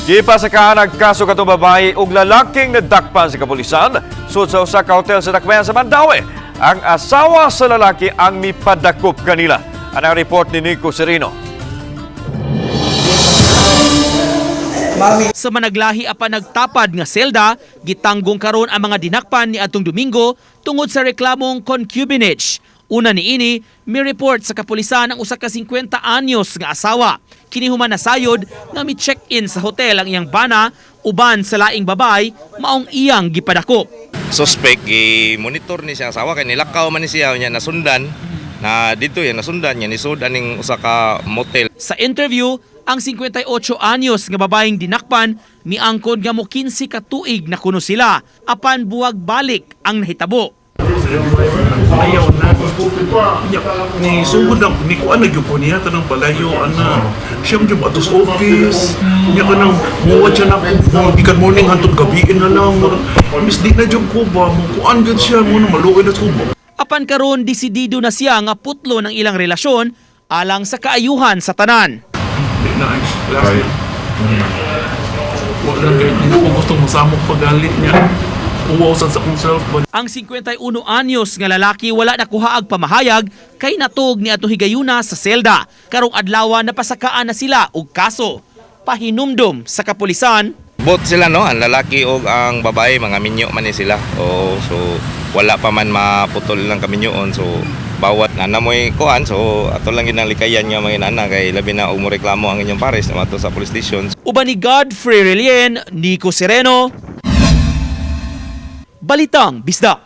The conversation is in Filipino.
Gipasakahan ang kaso katong babae ug lalaking nadakpan sa kapulisan sud sa usa ka hotel sa Dakbayan sa Mandaue. Ang asawa sa lalaki ang mipadakop kanila. Ang report ni Nico Sereno. Sa managlahi apan nagtapad nga selda, gitanggong karon ang mga dinakpan ni atong Domingo tungod sa reklamong concubinage. Una niini, may report sa kapulisan ang usa ka 50 anyos nga asawa. Kinihuman na sayod nga mi-check-in sa hotel ang iyang bana uban sa laing babay maong iyang gipadakop. Suspect i-monitor ni siya asawa kay nilakaw man ni siya nya nasundan na dito yan nasundan niya nisud aning usa ka motel. Sa interview, ang 58 anyos nga babaeng dinakpan miangkon nga mo 15 ka tuig na kuno sila apan buwag balik ang nahitabo. Ayaw na. Ni sugod na, ni kuan na gyud po niya, tanang palayo, ana. Siya mo dyan atos office. Niya ka nang muwad siya na po, ikan morning hantod gabiin na lang. Miss di na dyan ko ba, kuan gyud siya, muna maluoy na ko ba. Apan karon desidido na siya nga putlo ng ilang relasyon alang sa kaayuhan sa tanan. Di na, last year. Wala kayo, hindi ko gustong masamok pagalit niya. Uwasan sa kong self ba. Ang 51 anyos nga lalaki wala nakuhaag pamahayag kay natog ni ato higayuna sa selda. Karong adlaw napasakaan na sila og kaso. Pahinumdom sa kapulisan. Both sila no, ang lalaki o ang babae mga minyo man ni sila. Oo, so wala pa man maputol lang kaminyoon. So bawat namoy kuan so ato lang ginalikayan nga mga inana kay labi na umureklamo ang inyong pares na mato sa police station. Uban ni Godfrey Relien, Nico Sereno, Balitang Bisda.